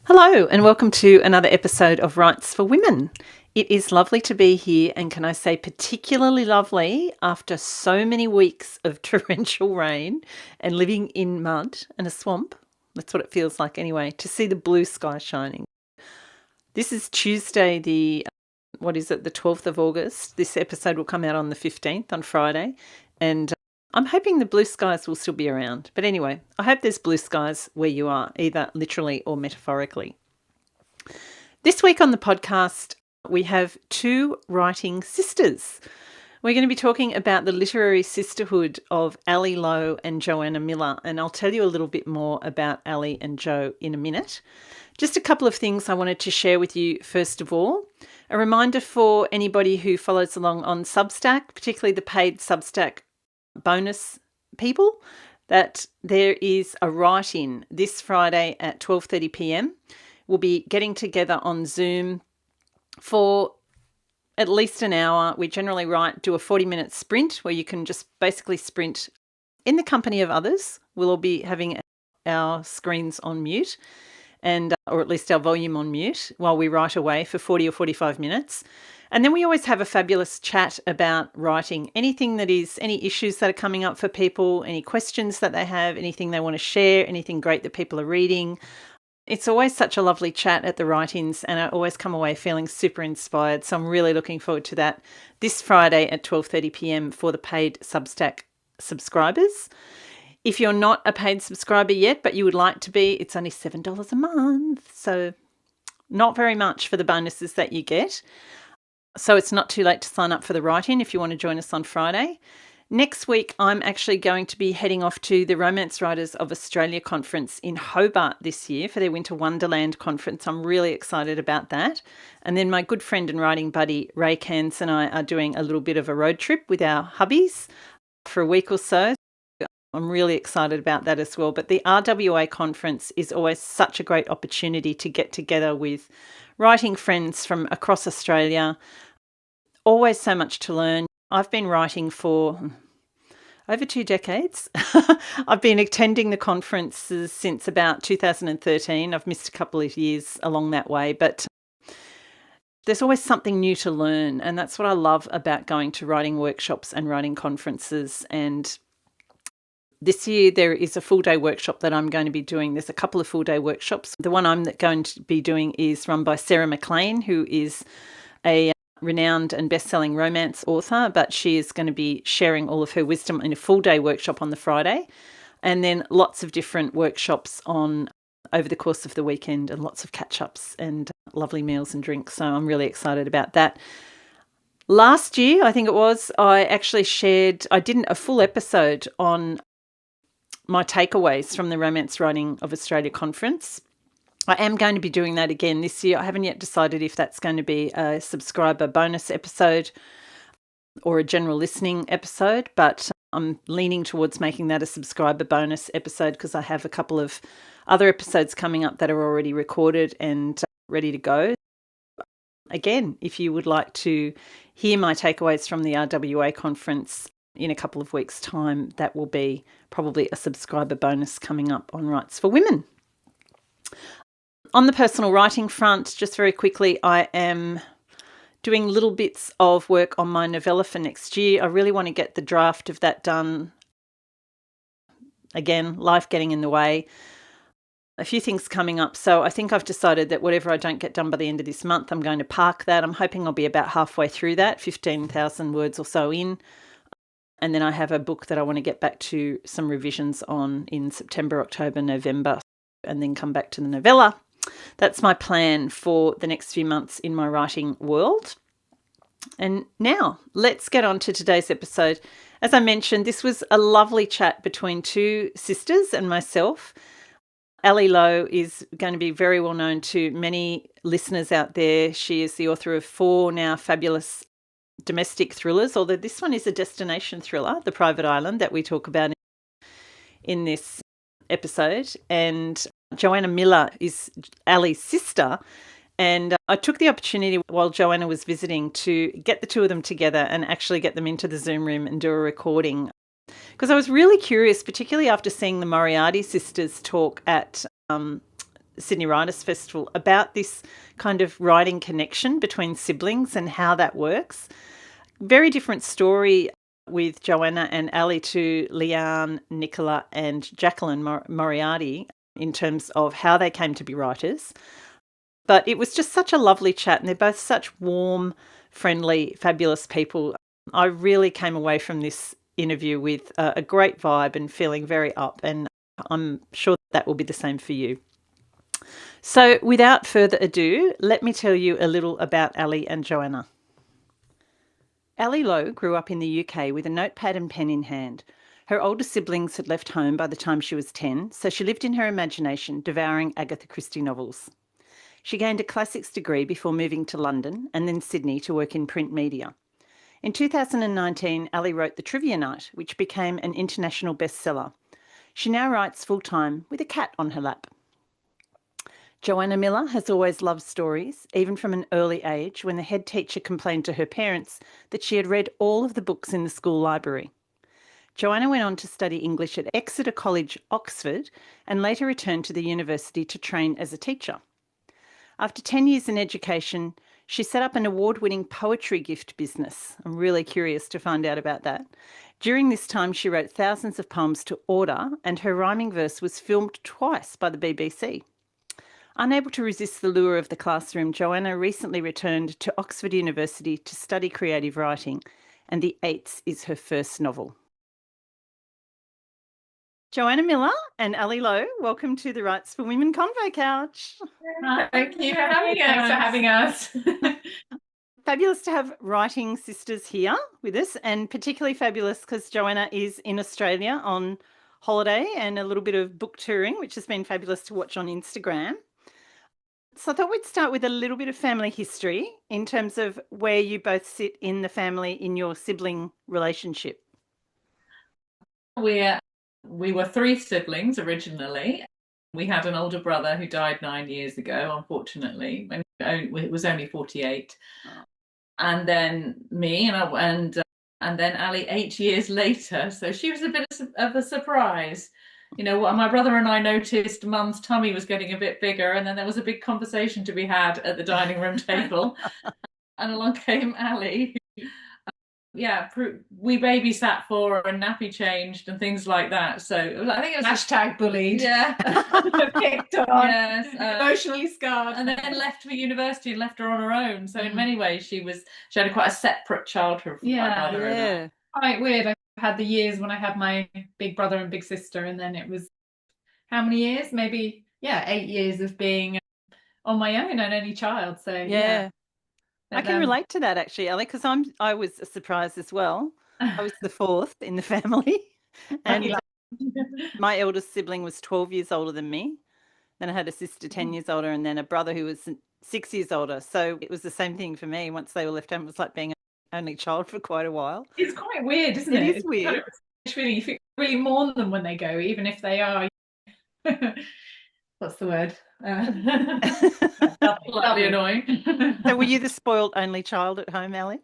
Hello and welcome to another episode of Rights for Women. It is lovely to be here, and can I say particularly lovely after so many weeks of torrential rain and living in mud and a swamp. That's what it feels like anyway, to see the blue sky shining. This is Tuesday, the 12th of August. This episode will come out on the 15th, on Friday, and I'm hoping the blue skies will still be around. But anyway, I hope there's blue skies where you are, either literally or metaphorically. This week on the podcast, we have two writing sisters. We're going to be talking about the literary sisterhood of Lowe and Joanna Miller, and I'll tell you a little bit more about Ali and Jo in a minute. Just a couple of things I wanted to share with you first of all. A reminder for anybody who follows along on Substack, particularly the paid Substack bonus people, that there is a write-in this Friday at 12:30 p.m. We'll be getting together on Zoom for at least an hour. We generally do a 40-minute sprint where you can just basically sprint in the company of others. We'll all be having our screens on mute, or at least our volume on mute, while we write away for 40 or 45 minutes. And then we always have a fabulous chat about writing, any issues that are coming up for people, any questions that they have, anything they want to share, anything great that people are reading. It's always such a lovely chat at the write-ins, and I always come away feeling super inspired. So I'm really looking forward to that this Friday at 12:30 p.m. for the paid Substack subscribers. If you're not a paid subscriber yet, but you would like to be, it's only $7 a month. So not very much for the bonuses that you get. So it's not too late to sign up for the write-in if you want to join us on Friday. Next week, I'm actually going to be heading off to the Romance Writers of Australia conference in Hobart this year for their Winter Wonderland conference. I'm really excited about that. And then my good friend and writing buddy Ray Cairns and I are doing a little bit of a road trip with our hubbies for a week or so. I'm really excited about that as well. But the RWA conference is always such a great opportunity to get together with writing friends from across Australia. Always so much to learn. I've been writing for over 2 decades. I've been attending the conferences since about 2013. I've missed a couple of years along that way, but there's always something new to learn. And that's what I love about going to writing workshops and writing conferences. And this year there is a full-day workshop that I'm going to be doing. There's a couple of full-day workshops. The one I'm going to be doing is run by Sarah McLean, who is a renowned and best-selling romance author, but she is going to be sharing all of her wisdom in a full-day workshop on the Friday, and then lots of different workshops over the course of the weekend, and lots of catch-ups and lovely meals and drinks. So I'm really excited about that. Last year, I think it was, I did a full episode on my takeaways from the Romance Writing of Australia conference. I am going to be doing that again this year. I haven't yet decided if that's going to be a subscriber bonus episode or a general listening episode, but I'm leaning towards making that a subscriber bonus episode because I have a couple of other episodes coming up that are already recorded and ready to go. Again, if you would like to hear my takeaways from the RWA conference in a couple of weeks' time, that will be probably a subscriber bonus coming up on Rights for Women. On the personal writing front, just very quickly, I am doing little bits of work on my novella for next year. I really want to get the draft of that done. Again, life getting in the way. A few things coming up. So I think I've decided that whatever I don't get done by the end of this month, I'm going to park that. I'm hoping I'll be about halfway through that, 15,000 words or so in. And then I have a book that I want to get back to some revisions on in September, October, November, and then come back to the novella. That's my plan for the next few months in my writing world. And now let's get on to today's episode. As I mentioned, this was a lovely chat between two sisters and myself. Lowe is going to be very well known to many listeners out there. She is the author of 4 now fabulous domestic thrillers, although this one is a destination thriller, The Private Island, that we talk about in this episode. And Joanna Miller is Ali's sister, and I took the opportunity while Joanna was visiting to get the two of them together and actually get them into the Zoom room and do a recording, because I was really curious, particularly after seeing the Moriarty sisters talk at Sydney Writers Festival about this kind of writing connection between siblings and how that works. Very different story with Joanna and Ali to Leanne, Nicola, and Jacqueline Moriarty in terms of how they came to be writers. But it was just such a lovely chat, and they're both such warm, friendly, fabulous people. I really came away from this interview with a great vibe and feeling very up, and I'm sure that will be the same for you. So without further ado, let me tell you a little about Ali and Joanna. Ali Lowe grew up in the UK with a notepad and pen in hand. Her older siblings had left home by the time she was 10, so she lived in her imagination, devouring Agatha Christie novels. She gained a classics degree before moving to London and then Sydney to work in print media. In 2019, Ali wrote The Trivia Night, which became an international bestseller. She now writes full-time with a cat on her lap. Johanna Miller has always loved stories, even from an early age when the head teacher complained to her parents that she had read all of the books in the school library. Johanna went on to study English at Exeter College, Oxford, and later returned to the university to train as a teacher. After 10 years in education, she set up an award-winning poetry gift business. I'm really curious to find out about that. During this time, she wrote thousands of poems to order, and her rhyming verse was filmed twice by the BBC. Unable to resist the lure of the classroom, Joanna recently returned to Oxford University to study creative writing, and The Eights is her first novel. Joanna Miller and Ali Lowe, welcome to the Rights for Women Convo Couch. Thank you for having us. Thanks for having us. Fabulous to have writing sisters here with us, and particularly fabulous because Joanna is in Australia on holiday and a little bit of book touring, which has been fabulous to watch on Instagram. So I thought we'd start with a little bit of family history in terms of where you both sit in the family in your sibling relationship. We were three siblings originally. We had an older brother who died 9 years ago, unfortunately, when it was only 48. Oh. And then me and then Ali 8 years later. So she was a bit of a surprise. You know, my brother and I noticed Mum's tummy was getting a bit bigger, and then there was a big conversation to be had at the dining room table. And along came Ali. We babysat for her and nappy changed and things like that. So I think it was hashtag bullied. Yeah. Picked on. Yes. Emotionally scarred. And then left for university and left her on her own. So in many ways she had quite a separate childhood from my mother. Yeah. Quite weird. I had the years when I had my big brother and big sister, and then it was how many years? Maybe 8 years of being on my own and only child. So yeah. I can relate to that actually, Ali, because I was surprised as well. I was the fourth in the family, and my eldest sibling was 12 years older than me. Then I had a sister 10 years older, and then a brother who was 6 years older. So it was the same thing for me. Once they were left home, it was like being an only child for quite a while. It's quite weird, isn't it? It is weird. It's really, you really mourn them when they go, even if they are. What's the word? Slightly annoying. So were you the spoiled only child at home, Ali?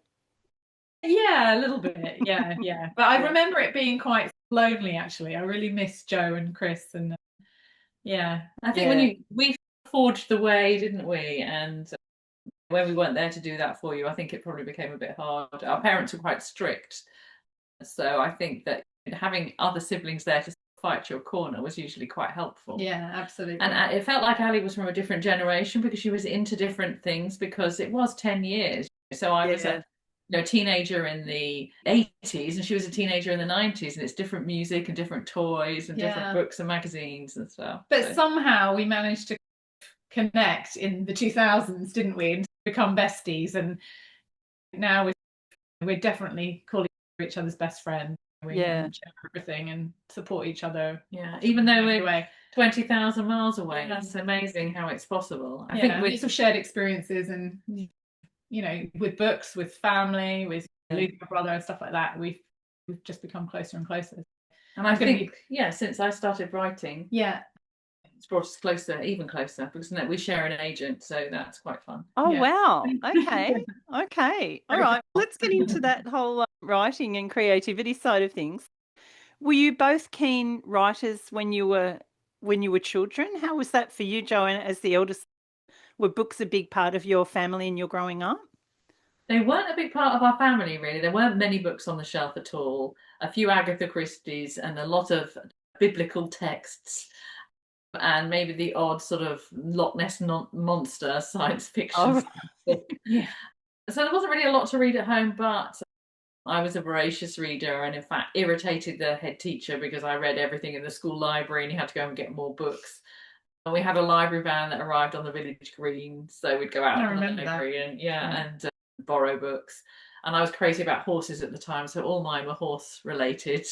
Yeah, a little bit. Yeah. But I remember it being quite lonely, actually. I really miss Joe and Chris, and I think we forged the way, didn't we? And when we weren't there to do that for you, I think it probably became a bit hard. Our parents were quite strict, so I think that having other siblings there to fight your corner was usually quite helpful. Yeah, absolutely. And it felt like Ali was from a different generation because she was into different things, because it was 10 years. So I was a teenager in the 80s and she was a teenager in the 90s, and it's different music and different toys and different books and magazines and stuff. But somehow we managed to connect in the 2000s, didn't we, and become besties. And now we're definitely calling each other's best friends. We share everything and support each other. Yeah, even though we're 20,000 miles away. Yeah. It's amazing how it's possible. I think we have shared experiences, and with books, with family, with my brother and stuff like that. We've just become closer and closer. And I think since I started writing, it's brought us closer, even closer, because we share an agent, so that's quite fun. Oh wow! Okay, all right. Let's get into that whole writing and creativity side of things. Were you both keen writers when you were when you were children? How was that for you, Joanna, as the eldest? Were books a big part of your family and your growing up? They weren't a big part of our family, really. There weren't many books on the shelf at all. A few Agatha Christie's and a lot of biblical texts, and maybe the odd sort of Loch Ness monster science fiction book. Yeah. So there wasn't really a lot to read at home, but I was a voracious reader and, in fact, irritated the head teacher because I read everything in the school library and he had to go and get more books. And we had a library van that arrived on the village green, so we'd go out to the library and borrow books. And I was crazy about horses at the time, so all mine were horse related.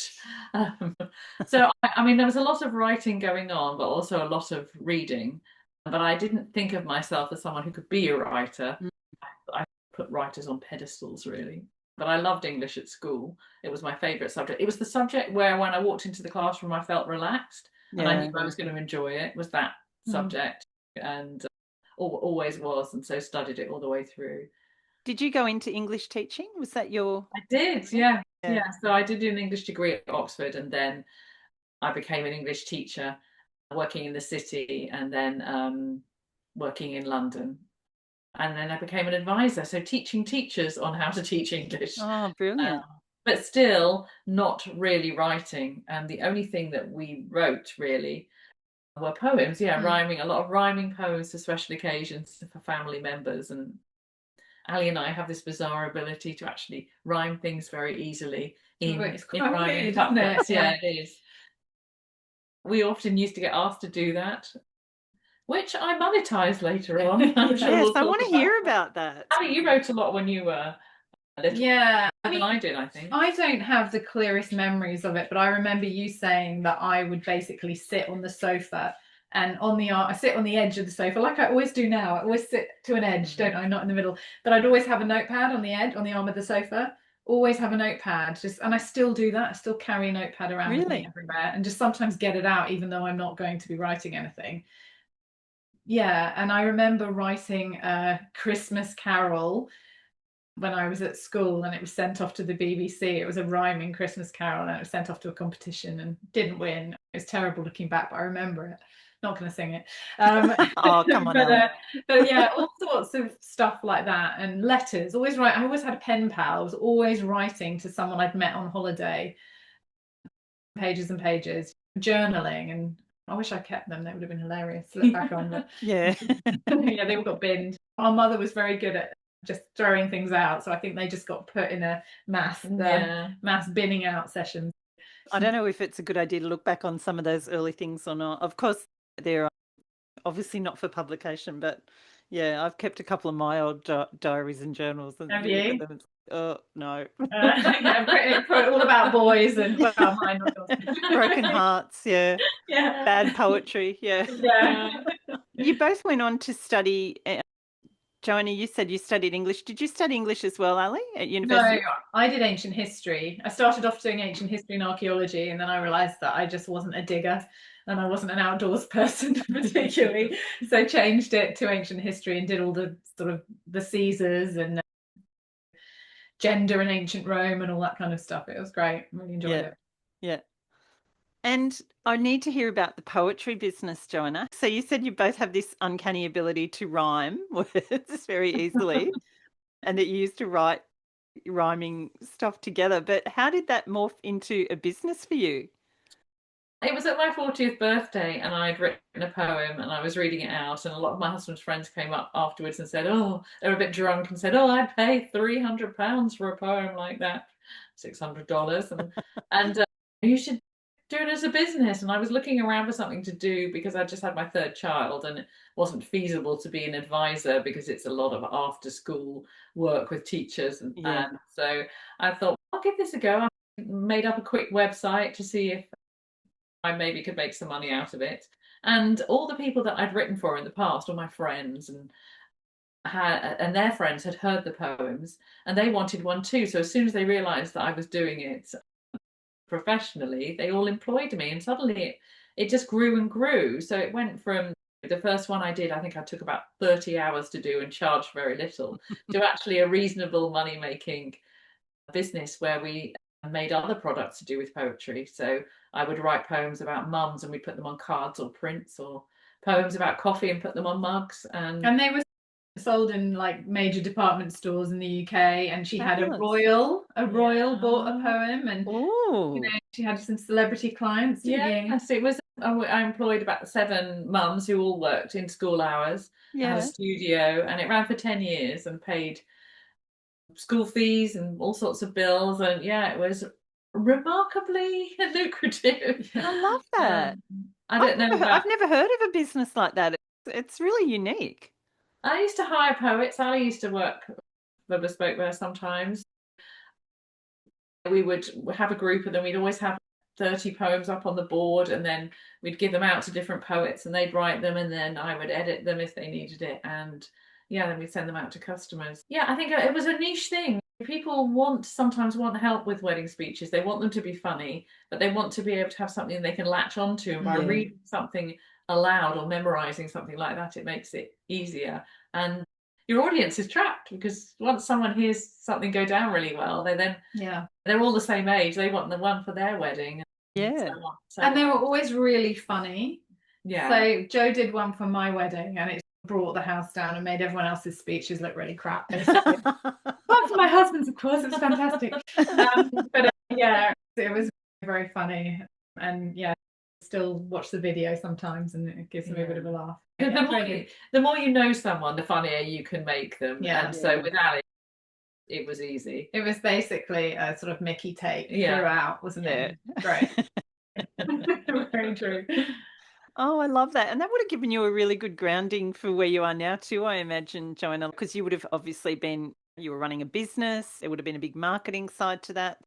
So I mean, there was a lot of writing going on, but also a lot of reading. But I didn't think of myself as someone who could be a writer. I put writers on pedestals, really. But I loved English at school. It was my favourite subject. It was the subject where, when I walked into the classroom, I felt relaxed and I knew I was going to enjoy it. Was that subject, and always was, and so studied it all the way through. Did you go into English teaching? Was that your... I did, yeah. So I did do an English degree at Oxford, and then I became an English teacher working in the city, and then working in London. And then I became an advisor, so teaching teachers on how to teach English. Oh, brilliant. But still not really writing. And the only thing that we wrote really were poems, rhyming, a lot of rhyming poems for special occasions for family members. And Ali and I have this bizarre ability to actually rhyme things very easily in rhyming couplets. Yeah, it is. We often used to get asked to do that, which I monetized later on. Yes, I want to hear about that. Ali, you wrote a lot when you were a little. Yeah, I did, I think. I don't have the clearest memories of it, but I remember you saying that I would basically sit on the sofa, and I sit on the edge of the sofa, like I always do now. I always sit to an edge, don't I? Not in the middle. But I'd always have a notepad on the edge, on the arm of the sofa. Always have a notepad, and I still do that. I still carry a notepad around with me everywhere, and just sometimes get it out, even though I'm not going to be writing anything. Yeah, and I remember writing a Christmas carol when I was at school, and it was sent off to the BBC. It was a rhyming Christmas carol, and it was sent off to a competition and didn't win. It was terrible looking back, but I remember it. Not going to sing it. Oh, come on. But yeah, all sorts of stuff like that, and letters. Always write. I always had a pen pal. I was always writing to someone I'd met on holiday. Pages and pages, journaling, and I wish I kept them. They would have been hilarious to look back on. But yeah, they all got binned. Our mother was very good at just throwing things out, so I think they just got put in a mass binning out sessions. I don't know if it's a good idea to look back on some of those early things or not. Of course, they're obviously not for publication, but yeah, I've kept a couple of my old diaries and journals. And have you? Oh no. All about boys and mine. Broken hearts, yeah. Bad poetry, yeah. You both went on to study. Joanna, you said you studied English. Did you study English as well, Ali, at university? No, I did ancient history. I started off doing ancient history and archaeology, and then I realised that I just wasn't a digger and I wasn't an outdoors person particularly. So changed it to ancient history and did all the sort of the Caesars and gender in ancient Rome and all that kind of stuff. It was great. I really enjoyed it. Yeah. And I need to hear about the poetry business, Joanna. So you said you both have this uncanny ability to rhyme words very easily and that you used to write rhyming stuff together. But how did that morph into a business for you? It was at my 40th birthday, and I'd written a poem and I was reading it out, and a lot of my husband's friends came up afterwards and said, oh, they were a bit drunk and said, oh, I'd pay £300 for a poem like that, $600, and you should do it as a business. And I was looking around for something to do because I just had my third child, and it wasn't feasible to be an advisor because it's a lot of after school work with teachers, and so I thought, I'll give this a go. I made up a quick website to see if I maybe could make some money out of it. And all the people that I'd written for in the past, all my friends and their friends, had heard the poems and they wanted one too. So as soon as they realized that I was doing it professionally, they all employed me, and suddenly it just grew and grew. So it went from the first one I did, I think I took about 30 hours to do and charged very little, to actually a reasonable money-making business where we made other products to do with poetry. So I would write poems about mums and we'd put them on cards or prints, or poems about coffee and put them on mugs. And they were sold in like major department stores in the UK, and she had a royal bought a poem, and she had some celebrity clients, didn't you? Yes, it was. I employed about 7 mums who all worked in school hours. I had a studio, and it ran for 10 years and paid school fees and all sorts of bills, and it was remarkably lucrative. I love that. I don't know. I've never heard of a business like that. It's really unique. I used to hire poets. Ali used to work for Bespoke Verse sometimes. We would have a group, and then we'd always have 30 poems up on the board, and then we'd give them out to different poets and they'd write them, and then I would edit them if they needed it, and then we'd send them out to customers. I think it was a niche thing. People sometimes want help with wedding speeches. They want them to be funny, but they want to be able to have something they can latch onto, and by reading something aloud or memorizing something like that, it makes it easier. And your audience is trapped, because once someone hears something go down really well, they're all the same age. They want the one for their wedding. And they were always really funny. So Joe did one for my wedding, and it brought the house down and made everyone else's speeches look really crap. Apart from my husband's, of course, it was fantastic. But it was very funny, and still watch the video sometimes, and it gives me a bit of a laugh. The more you know someone, the funnier you can make them. So with Ali, it was easy. It was basically a sort of Mickey take throughout, wasn't it? Great. Very true. Oh, I love that. And that would have given you a really good grounding for where you are now too, I imagine, Joanna, because you would have obviously you were running a business. There would have been a big marketing side to that.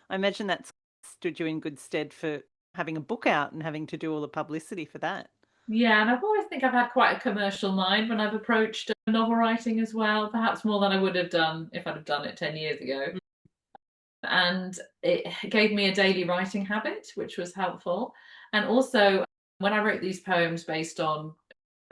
I imagine that's stood you in good stead for having a book out and having to do all the publicity for that. And I've always think I've had quite a commercial mind when I've approached novel writing as well, perhaps more than I would have done if I'd have done it 10 years ago. And it gave me a daily writing habit, which was helpful. And also, when I wrote these poems based on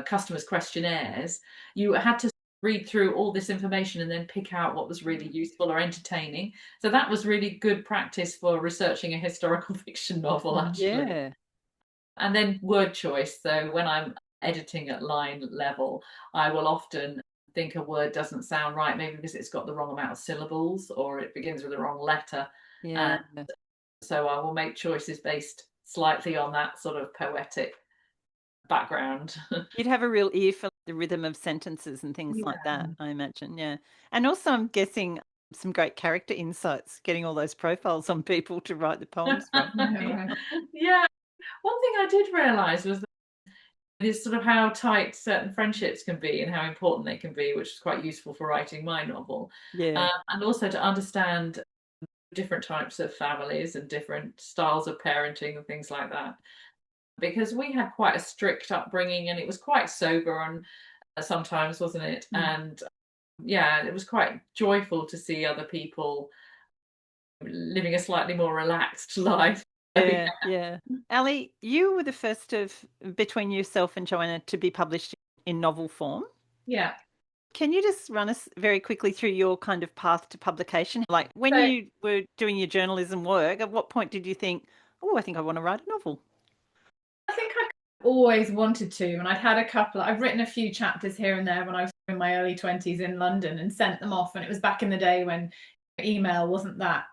customers' questionnaires, you had to read through all this information and then pick out what was really useful or entertaining. So that was really good practice for researching a historical fiction novel, actually. And then word choice. So when I'm editing at line level, I will often think a word doesn't sound right, maybe because it's got the wrong amount of syllables or it begins with the wrong letter. And so I will make choices based slightly on that sort of poetic background. You'd have a real ear for the rhythm of sentences and things like that, I imagine. And also I'm guessing some great character insights, getting all those profiles on people to write the poems from. One thing I did realise was is sort of how tight certain friendships can be and how important they can be, which is quite useful for writing my novel. And also to understand different types of families and different styles of parenting and things like that, because we had quite a strict upbringing and it was quite sober and sometimes, wasn't it? And it was quite joyful to see other people living a slightly more relaxed life. Ali, you were the first of between yourself and Joanna to be published in novel form. Can you just run us very quickly through your kind of path to publication? Like when you were doing your journalism work, at what point did you think, oh, I think I want to write a novel? I think I always wanted to, and I've written a few chapters here and there when I was in my early 20s in London and sent them off, and it was back in the day when email wasn't that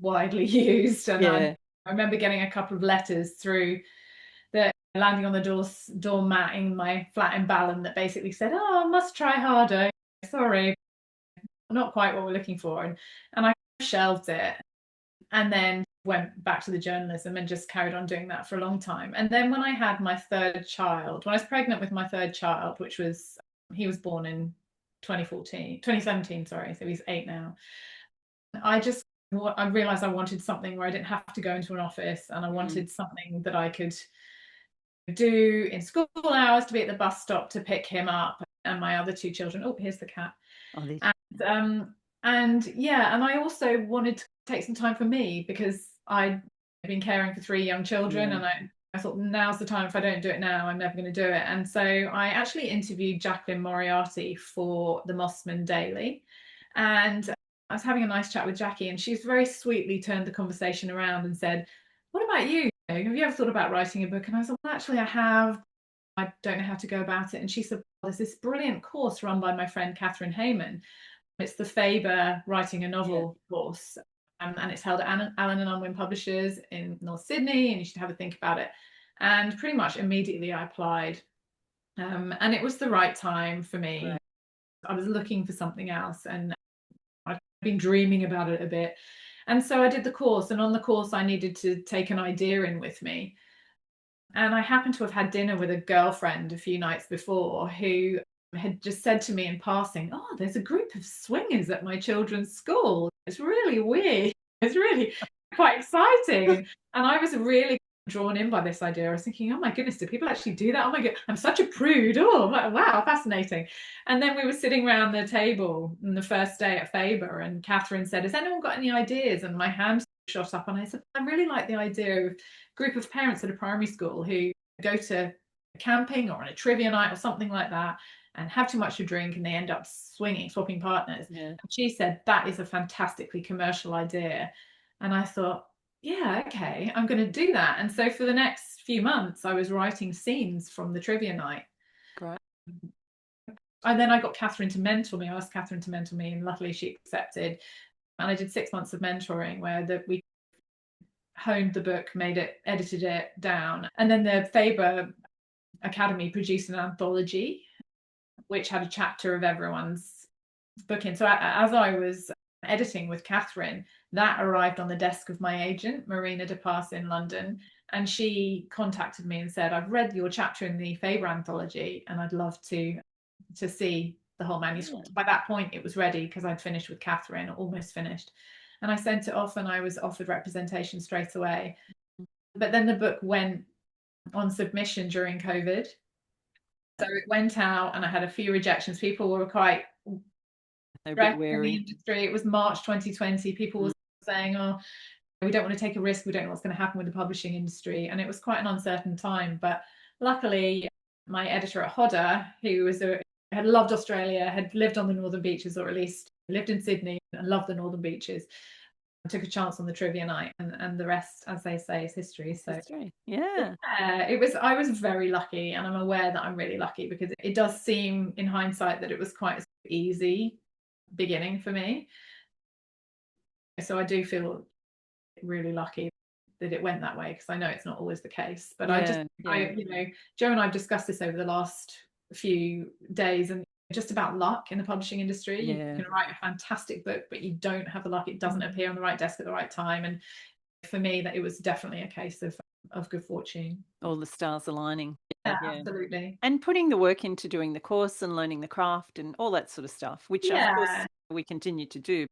widely used, and I remember getting a couple of letters through landing on the doormat in my flat in Balham that basically said, oh, I must try harder, sorry, not quite what we're looking for, and I shelved it and then went back to the journalism and just carried on doing that for a long time. And then when I had my third child, when I was pregnant with my third child, which was, he was born in 2017, sorry, so he's 8 now, I realized I wanted something where I didn't have to go into an office, and I wanted something that I could do in school hours, to be at the bus stop to pick him up and my other 2 children. Oh, here's the cat. And I also wanted to take some time for me, because I'd been caring for 3 young children, and I thought, now's the time. If I don't do it now, I'm never going to do it. And so I actually interviewed Jacqueline Moriarty for the Mossman Daily, and I was having a nice chat with Jackie, and she's very sweetly turned the conversation around and said, what about you? Have you ever thought about writing a book? And I said, well, actually, I have. I don't know how to go about it. And she said, well, there's this brilliant course run by my friend Catherine Hayman. It's the Faber Writing a Novel course. And it's held at Allen and Unwin Publishers in North Sydney, and you should have a think about it. And pretty much immediately I applied. And it was the right time for me. Right. I was looking for something else, and I've been dreaming about it a bit. And so I did the course, and on the course I needed to take an idea in with me. And I happened to have had dinner with a girlfriend a few nights before who had just said to me in passing, oh, there's a group of swingers at my children's school. It's really weird. It's really quite exciting. And I was really drawn in by this idea. I was thinking, oh my goodness, do people actually do that? Oh my God, I'm such a prude. Oh, wow, fascinating. And then we were sitting around the table on the first day at Faber, and Catherine said, has anyone got any ideas? And my hand shot up, and I said, I really like the idea of a group of parents at a primary school who go to camping or on a trivia night or something like that and have too much to drink, and they end up swapping partners. Yeah. And she said, that is a fantastically commercial idea. And I thought, yeah, okay, I'm going to do that. And so for the next few months, I was writing scenes from the trivia night. Great. And then I got Catherine to mentor me. I asked Catherine to mentor me, and luckily she accepted. And I did 6 months of mentoring where we honed the book, made it, edited it down. And then the Faber Academy produced an anthology, which had a chapter of everyone's book in. So as I was editing with Catherine, that arrived on the desk of my agent, Marina De Pass in London. And she contacted me and said, I've read your chapter in the Faber anthology, and I'd love to see the whole manuscript. By that point, it was ready because I'd finished with Catherine, almost finished. And I sent it off, and I was offered representation straight away. But then the book went on submission during COVID. So it went out, and I had a few rejections. People were quite a bit wary. In the industry. It was March 2020. People were saying, oh, we don't want to take a risk. We don't know what's going to happen with the publishing industry. And it was quite an uncertain time. But luckily, my editor at Hodder, who had loved Australia, had lived on the Northern Beaches, or at least lived in Sydney and loved the Northern Beaches, took a chance on the trivia night, and the rest, as they say, is history. So yeah, I was very lucky, and I'm aware that I'm really lucky, because it does seem in hindsight that it was quite an easy beginning for me. So I do feel really lucky that it went that way, because I know it's not always the case. But Jo and I've discussed this over the last few days, and just about luck in the publishing industry. You can write a fantastic book, but you don't have the luck. It doesn't appear on the right desk at the right time. And for me, that it was definitely a case of good fortune. All the stars aligning. Yeah, absolutely. And putting the work into doing the course and learning the craft and all that sort of stuff, which of course we continue to do.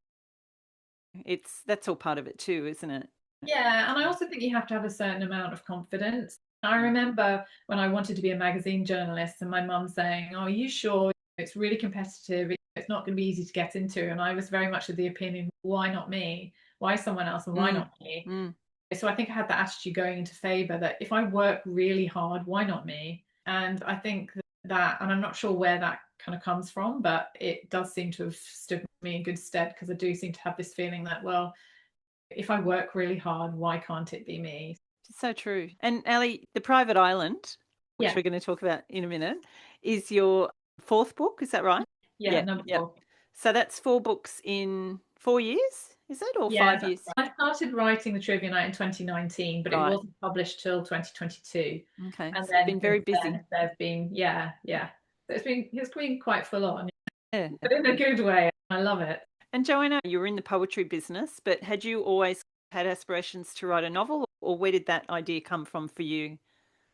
That's all part of it too, isn't it? Yeah, and I also think you have to have a certain amount of confidence. I remember when I wanted to be a magazine journalist, and my mum saying, oh, are you sure? It's really competitive. It's not going to be easy to get into. And I was very much of the opinion, why not me? Why someone else, and why not me? So I think I had that attitude going into Faber, that if I work really hard, why not me? And I think that, and I'm not sure where that kind of comes from, but it does seem to have stood me in good stead, because I do seem to have this feeling that, well, if I work really hard, why can't it be me? So true. And Ali, The Private Island, which we're going to talk about in a minute, is your 4th book, is that right? Yeah, number 4. So that's 4 books in 4 years, is it, or 5 years? I started writing the trivia night in 2019, but it wasn't published till 2022. Okay, and so then been very busy. There've been so it's been quite full on, but in a good way. I love it. And Joanna, you were in the poetry business, but had you always had aspirations to write a novel, or where did that idea come from for you?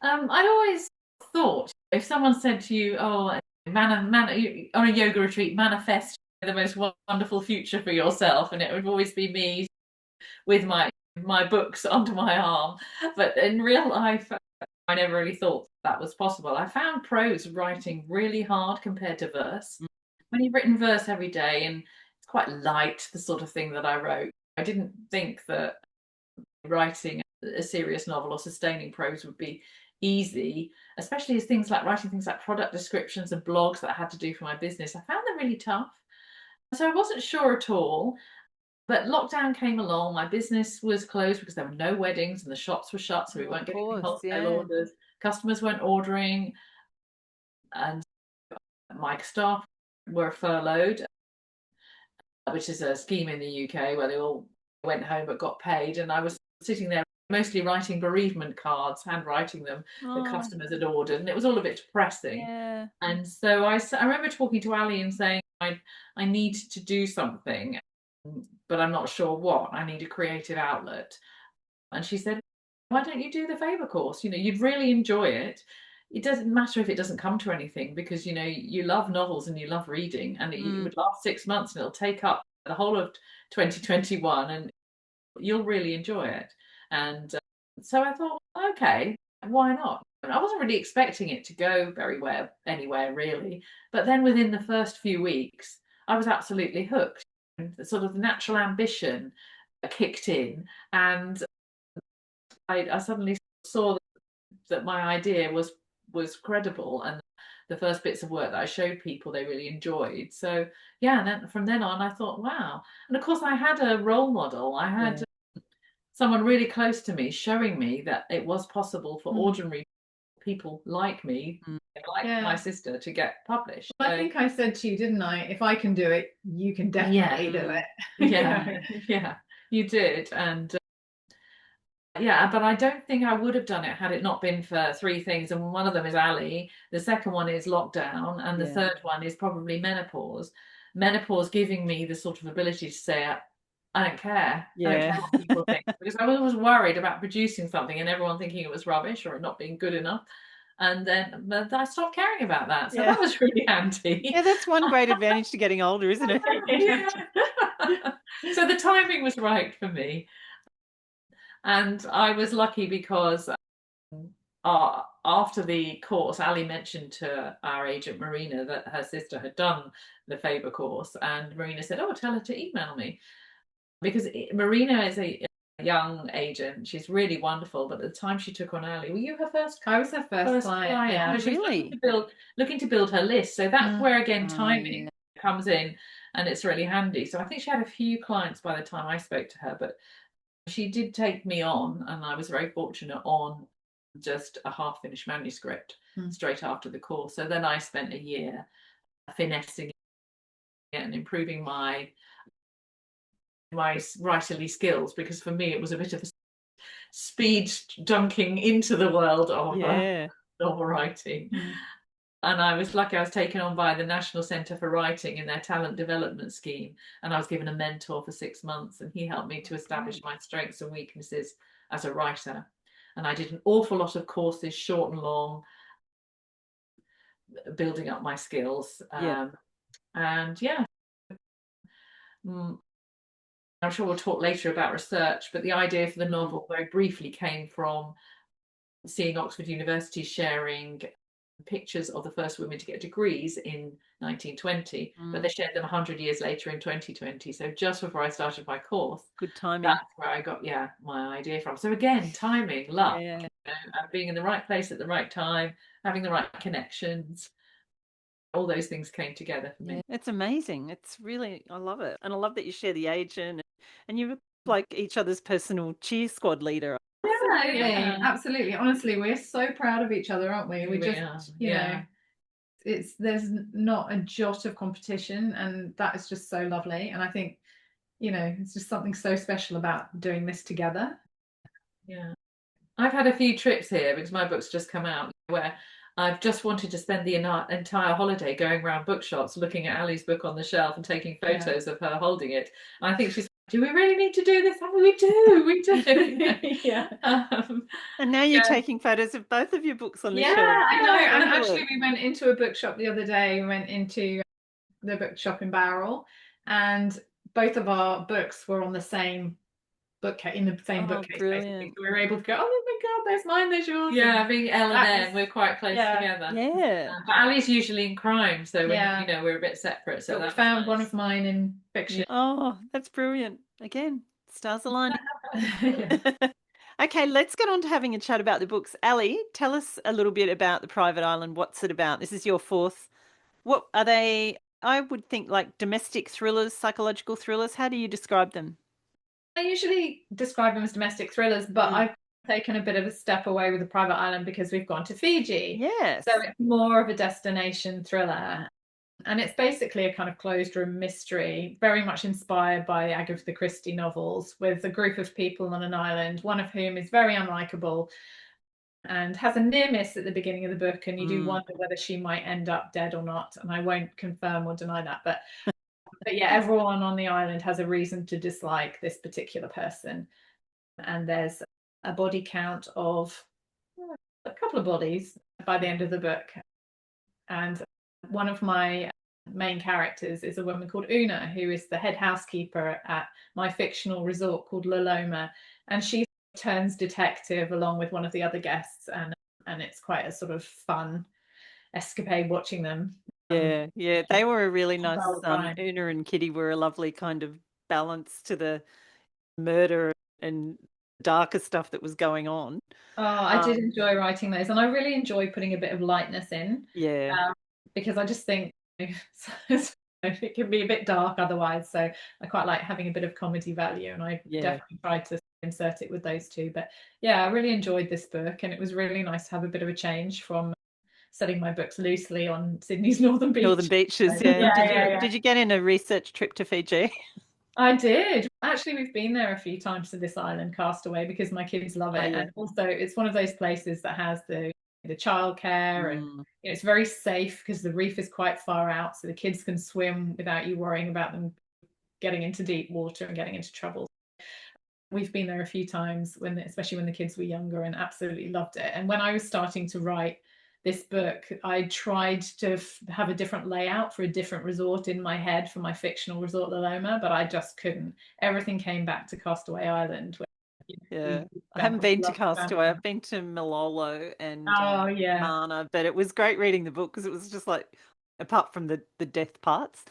I'd always thought, if someone said to you, oh, on a yoga retreat, manifest the most wonderful future for yourself, and it would always be me with my books under my arm. But in real life, I never really thought that was possible. I found prose writing really hard compared to verse. When you've written verse every day, and it's quite light, the sort of thing that I wrote, I didn't think that writing a serious novel or sustaining prose would be easy, especially as writing things like product descriptions and blogs that I had to do for my business. I found them really tough. So I wasn't sure at all. But lockdown came along, my business was closed because there were no weddings and the shops were shut, so we weren't getting any wholesale orders. Customers weren't ordering, and my staff were furloughed, which is a scheme in the UK where they all went home but got paid. And I was sitting there mostly writing bereavement cards, handwriting them, that customers had ordered, and it was all a bit depressing. And so I remember talking to Ali and saying, I need to do something, but I'm not sure what. I need a creative outlet. And she said, why don't you do the Faber course? You'd really enjoy it. It doesn't matter if it doesn't come to anything, because you love novels and you love reading, and it would last 6 months and it'll take up the whole of 2021 and you'll really enjoy it. And so I thought, okay, why not? I wasn't really expecting it to go very well anywhere, really. But then within the first few weeks, I was absolutely hooked. The sort of natural ambition kicked in, and I suddenly saw that my idea was credible, and the first bits of work that I showed people they really enjoyed. So yeah, and then from then on I thought, wow. And of course I had a role model. I had someone really close to me showing me that it was possible for ordinary people like me, like my sister, to get published. Well, I think I said to you, didn't I, if I can do it, you can definitely do it. Yeah, you did. And but I don't think I would have done it had it not been for three things. And one of them is Ali, the second one is lockdown, and the third one is probably menopause. Menopause giving me the sort of ability to say, I don't care. I don't care what people think, because I was worried about producing something and everyone thinking it was rubbish or it not being good enough. And then I stopped caring about that. So that was really handy. Yeah, that's one great advantage to getting older, isn't it? So the timing was right for me. And I was lucky because after the course, Ali mentioned to our agent Marina that her sister had done the Faber course, and Marina said, oh, tell her to email me. Because Marina is a young agent. She's really wonderful. But at the time she took on Ali, were you her first? I was her first client. Yeah, she was really looking to build her list. So that's where again timing comes in, and it's really handy. So I think she had a few clients by the time I spoke to her, but she did take me on, and I was very fortunate on just a half-finished manuscript straight after the course. So then I spent a year finessing it and improving my writerly skills, because for me it was a bit of a speed dunking into the world of novel writing. And I was lucky. I was taken on by the National Centre for Writing in their talent development scheme, and I was given a mentor for 6 months, and he helped me to establish my strengths and weaknesses as a writer. And I did an awful lot of courses, short and long, building up my skills. And I'm sure we'll talk later about research, but the idea for the novel very briefly came from seeing Oxford University sharing pictures of the first women to get degrees in 1920, but they shared them 100 years later in 2020. So just before I started my course. Good timing. That's where I got my idea from. So again, timing, luck, being in the right place at the right time, having the right connections. All those things came together for me. It's amazing. It's really, I love it. And I love that you share the agent, and you're like each other's personal cheer squad leader. Absolutely. Honestly, we're so proud of each other, aren't we? We just, you know, there's not a jot of competition, and that is just so lovely. And I think, you know, it's just something so special about doing this together. Yeah. I've had a few trips here because my book's just come out, where I've just wanted to spend the entire holiday going around bookshops, looking at Ali's book on the shelf and taking photos of her holding it. And I think she's, do we really need to do this? Oh, we do. And now you're taking photos of both of your books on the shelf. Yeah, I know. And actually, we went into a bookshop the other day. We went into the bookshop in Barrel, and both of our books were on the same bookcase, in the same bookcase. Basically. So we were able to go, oh my god, there's mine, there's yours. Yeah, being L and M, we're quite close together. But Ali's usually in crime, so you know, we're a bit separate. So we found one of mine in fiction. Oh, that's brilliant. Again, stars aligning. Okay, let's get on to having a chat about the books. Ali, tell us a little bit about The Private Island. What's it about? This is your fourth. What are they? I would think like domestic thrillers, psychological thrillers. How do you describe them? I usually describe them as domestic thrillers, but I've taken a bit of a step away with The Private Island because we've gone to Fiji. Yes. So it's more of a destination thriller. And it's basically a kind of closed room mystery, very much inspired by Agatha Christie novels, with a group of people on an island, one of whom is very unlikable and has a near miss at the beginning of the book. And you do wonder whether she might end up dead or not. And I won't confirm or deny that. But yeah, everyone on the island has a reason to dislike this particular person. And there's a body count of a couple of bodies by the end of the book. And one of my main characters is a woman called Una, who is the head housekeeper at my fictional resort called Loloma. And she turns detective along with one of the other guests. And it's quite a sort of fun escapade watching them. Yeah, they were a really nice. Una and Kitty were a lovely kind of balance to the murder and darker stuff that was going on. Oh, I did enjoy writing those, and I really enjoy putting a bit of lightness in. Yeah, because I just think it can be a bit dark otherwise. So I quite like having a bit of comedy value, and I definitely tried to insert it with those two. But yeah, I really enjoyed this book, and it was really nice to have a bit of a change from setting my books loosely on Sydney's northern beaches. Did you get in a research trip to Fiji? I did. Actually, we've been there a few times to this island, Castaway, because my kids love it. And also it's one of those places that has the childcare and it's very safe because the reef is quite far out, so the kids can swim without you worrying about them getting into deep water and getting into trouble. We've been there a few times, especially when the kids were younger, and absolutely loved it. And when I was starting to write this book, I tried to have a different layout for a different resort in my head for my fictional resort Loloma, but I just couldn't. Everything came back to Castaway Island. I haven't been to Castaway. I've been to Malolo and Mana, but it was great reading the book because it was just like, apart from the death parts,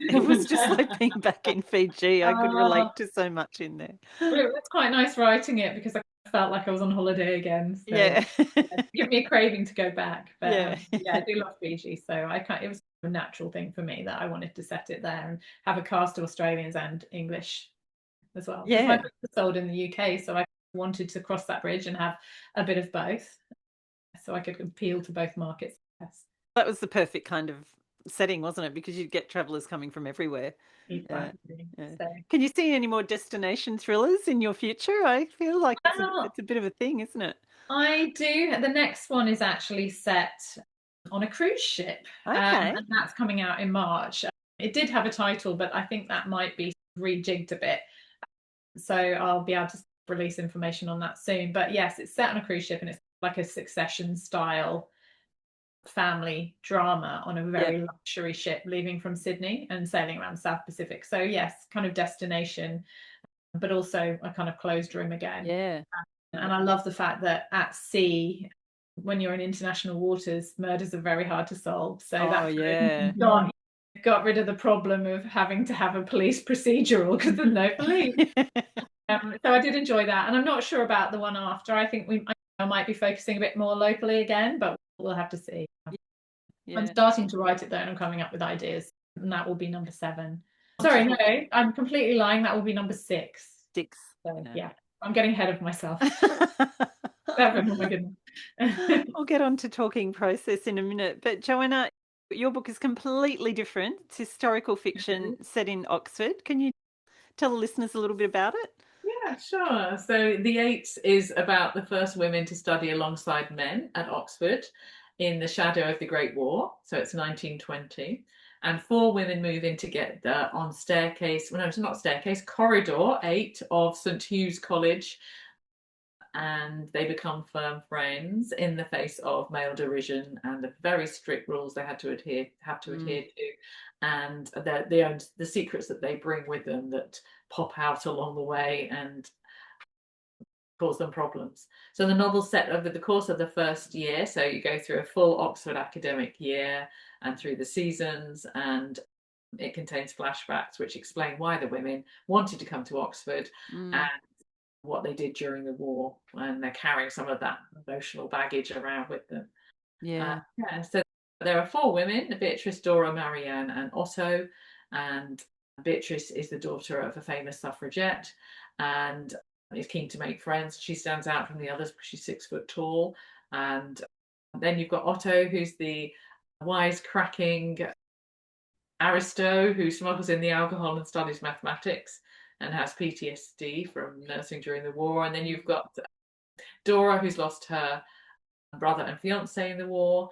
it was just like being back in Fiji. I could relate to so much in there. Well, it was quite nice writing it because I felt like I was on holiday again. So it gave me a craving to go back. But I do love Fiji, so it was a natural thing for me that I wanted to set it there and have a cast of Australians and English as well. Yeah, my books are sold in the UK, so I wanted to cross that bridge and have a bit of both, so I could appeal to both markets. Yes. That was the perfect kind of setting, wasn't it? Because you'd get travellers coming from everywhere. Exactly. So. Can you see any more destination thrillers in your future? I feel like it's a bit of a thing, isn't it? I do. The next one is actually set on a cruise ship, and that's coming out in March. It did have a title, but I think that might be rejigged a bit. So I'll be able to release information on that soon. But yes, it's set on a cruise ship, and it's like a Succession style family drama on a very luxury ship leaving from Sydney and sailing around the South Pacific. So yes, kind of destination, but also a kind of closed room again. Yeah. And I love the fact that at sea, when you're in international waters, murders are very hard to solve. So got rid of the problem of having to have a police procedural because there's no police. So I did enjoy that. And I'm not sure about the one after. I think I might be focusing a bit more locally again, but we'll have to see. I'm starting to write it though, and I'm coming up with ideas. And that will be number 7. Sorry, no, I'm completely lying. That will be number 6. 6. So, I'm getting ahead of myself. 7, oh my goodness. We'll get on to talking process in a minute. But Joanna, your book is completely different. It's historical fiction set in Oxford. Can you tell the listeners a little bit about it? Yeah, sure. So The Eight is about the first women to study alongside men at Oxford in the shadow of the Great War. So it's 1920. And 4 women move in together on corridor 8 of St Hugh's College. And they become firm friends in the face of male derision and the very strict rules they have to adhere to, and the secrets that they bring with them that pop out along the way and cause them problems. So the novel's set over the course of the first year. So you go through a full Oxford academic year and through the seasons, and it contains flashbacks which explain why the women wanted to come to Oxford and what they did during the war, and they're carrying some of that emotional baggage around with them. So there are 4 women: Beatrice, Dora, Marianne, and Otto. And Beatrice is the daughter of a famous suffragette and is keen to make friends. She stands out from the others because she's 6 foot tall. And then you've got Otto, who's the wisecracking aristo who smuggles in the alcohol and studies mathematics and has PTSD from nursing during the war. And then you've got Dora, who's lost her brother and fiance in the war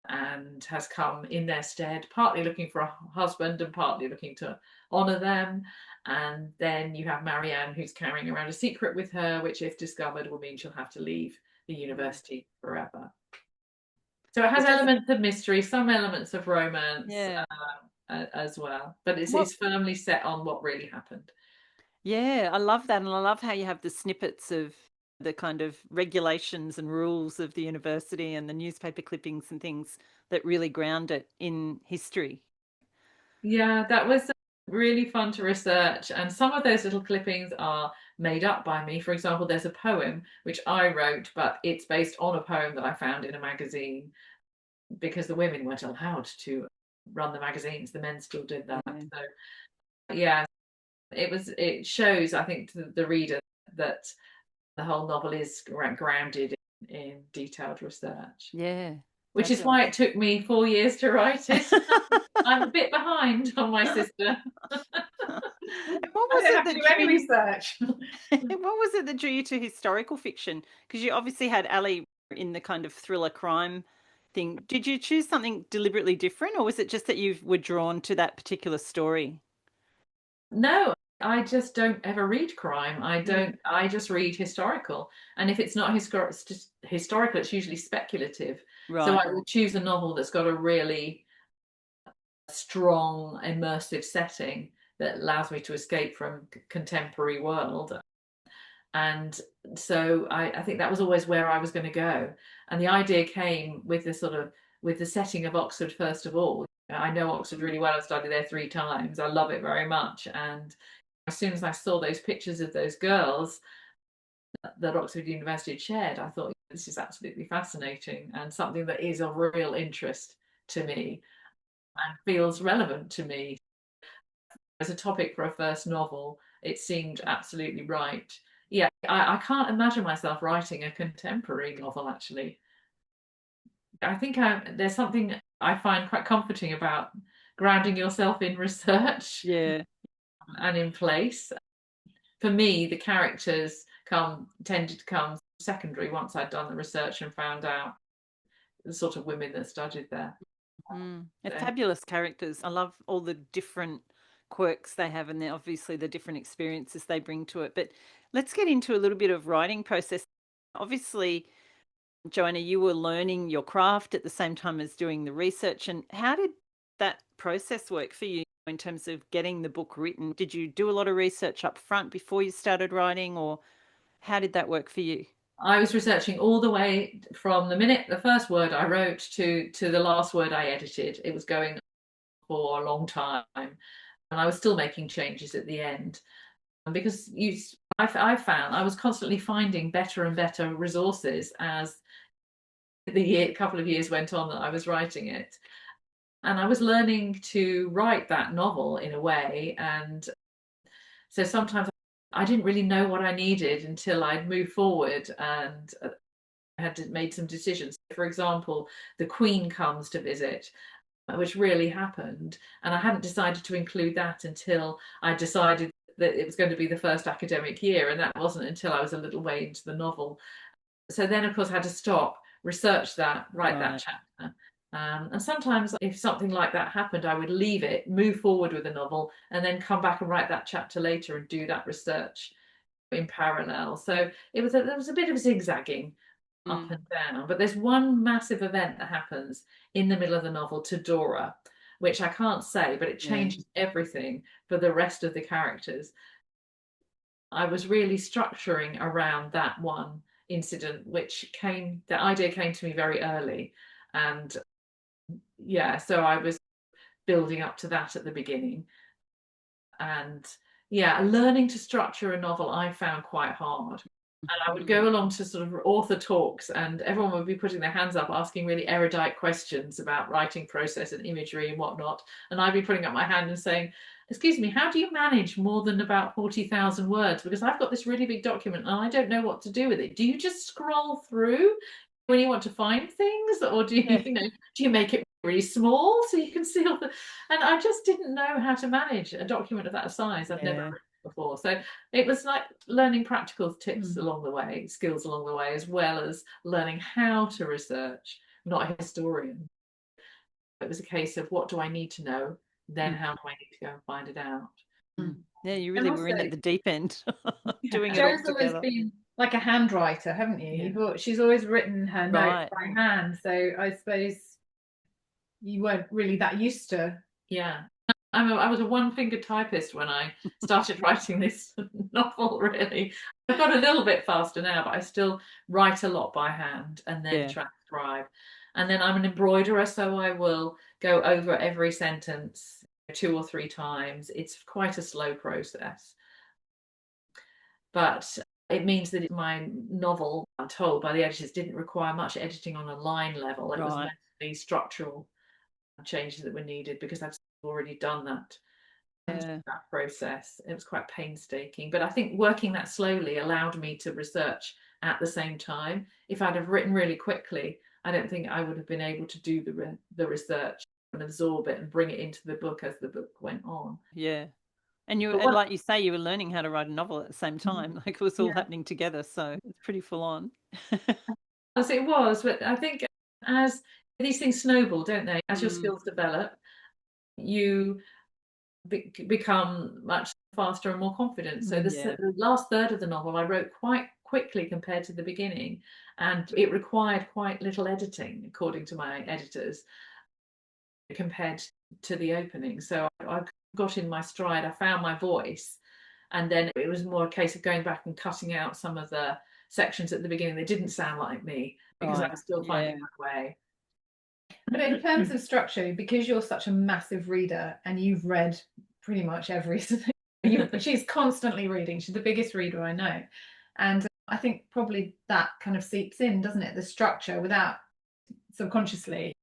and has come in their stead, partly looking for a husband and partly looking to honour them. And then you have Marianne, who's carrying around a secret with her, which, if discovered, will mean she'll have to leave the university forever. So it has elements of mystery, some elements of romance as well, but it's firmly set on what really happened. Yeah, I love that. And I love how you have the snippets of the kind of regulations and rules of the university and the newspaper clippings and things that really ground it in history. Yeah, that was really fun to research. And some of those little clippings are made up by me. For example, there's a poem which I wrote, but it's based on a poem that I found in a magazine because the women weren't allowed to run the magazines. The men still did that. Yeah. So yeah, it shows, I think, to the reader that the whole novel is grounded in detailed research. Yeah. Which is why it took me 4 years to write it. I'm a bit behind on my sister. What was it that drew any research? What was it that drew you to historical fiction? Because you obviously had Ali in the kind of thriller crime thing. Did you choose something deliberately different, or was it just that you were drawn to that particular story? No, I just don't ever read crime. I just read historical. And if it's not historical, it's usually speculative. Right. So I will choose a novel that's got a really strong, immersive setting that allows me to escape from contemporary world. And so I think that was always where I was going to go. And the idea came with the setting of Oxford, first of all. I know Oxford really well. I've studied there 3 times. I love it very much. And as soon as I saw those pictures of those girls that Oxford University had shared, I thought, this is absolutely fascinating and something that is of real interest to me and feels relevant to me. As a topic for a first novel, it seemed absolutely right. Yeah, I can't imagine myself writing a contemporary novel, actually. I think there's something I find quite comforting about grounding yourself in research and in place. For me, the characters tended to come secondary once I'd done the research and found out the sort of women that studied there. They're fabulous characters. I love all the different quirks they have and obviously the different experiences they bring to it. But let's get into a little bit of writing process. Obviously, Joanna, you were learning your craft at the same time as doing the research. And how did that process work for you in terms of getting the book written? Did you do a lot of research up front before you started writing, or how did that work for you? I was researching all the way from the first word I wrote to the last word I edited. It was going for a long time, and I was still making changes at the end because I found I was constantly finding better and better resources as the couple of years went on that I was writing it, and I was learning to write that novel in a way. And so sometimes I didn't really know what I needed until I'd moved forward and had made some decisions. For example, the Queen comes to visit, which really happened, and I hadn't decided to include that until I decided that it was going to be the first academic year, and that wasn't until I was a little way into the novel. So then, of course, I had to stop, research that, write that chapter. And sometimes if something like that happened, I would leave it, move forward with the novel, and then come back and write that chapter later and do that research in parallel. So there was a bit of zigzagging up and down. But there's one massive event that happens in the middle of the novel to Dora, which I can't say, but it changes everything for the rest of the characters. I was really structuring around that one incident, the idea came to me very early. And so I was building up to that at the beginning. And learning to structure a novel I found quite hard. And I would go along to sort of author talks, and everyone would be putting their hands up, asking really erudite questions about writing process and imagery and whatnot. And I'd be putting up my hand and saying, "Excuse me, how do you manage more than about 40,000 words? Because I've got this really big document and I don't know what to do with it. Do you just scroll through when you want to find things, or do you, do you make it really small so you can see all the?" And I just didn't know how to manage a document of that size. I've never written before, so it was like learning practical tips along the way, skills along the way, as well as learning how to research. I'm not a historian. It was a case of, what do I need to know, then how do I need to go and find it out. Yeah, you really were in at the deep end, doing it all Jo's always together. been like a handwriter, haven't you? She's always written her notes by hand, so I suppose you weren't really that used to. Yeah, I was a one-fingered typist when I started writing this novel, really. I've got a little bit faster now, but I still write a lot by hand and then transcribe. And then I'm an embroiderer, so I will go over every sentence 2 or 3 times. It's quite a slow process. But it means that my novel, I'm told by the editors, didn't require much editing on a line level. It was mostly structural changes that were needed, because I've already done that. That process. It was quite painstaking, but I think working that slowly allowed me to research at the same time. If I'd have written really quickly, I don't think I would have been able to do the research and absorb it and bring it into the book as the book went on. And and like you say, you were learning how to write a novel at the same time. Like it was all happening together, so it's pretty full on. As it was, but I think as these things snowball, don't they? As your skills develop, you become much faster and more confident. So the last third of the novel I wrote quite quickly compared to the beginning, and it required quite little editing, according to my editors, compared to the opening. So I got in my stride, I found my voice, and then it was more a case of going back and cutting out some of the sections at the beginning that didn't sound like me, because I was still finding my way. But in terms of structure, because you're such a massive reader and you've read pretty much everything, she's constantly reading. She's the biggest reader I know. And I think probably that kind of seeps in, doesn't it? The structure, without subconsciously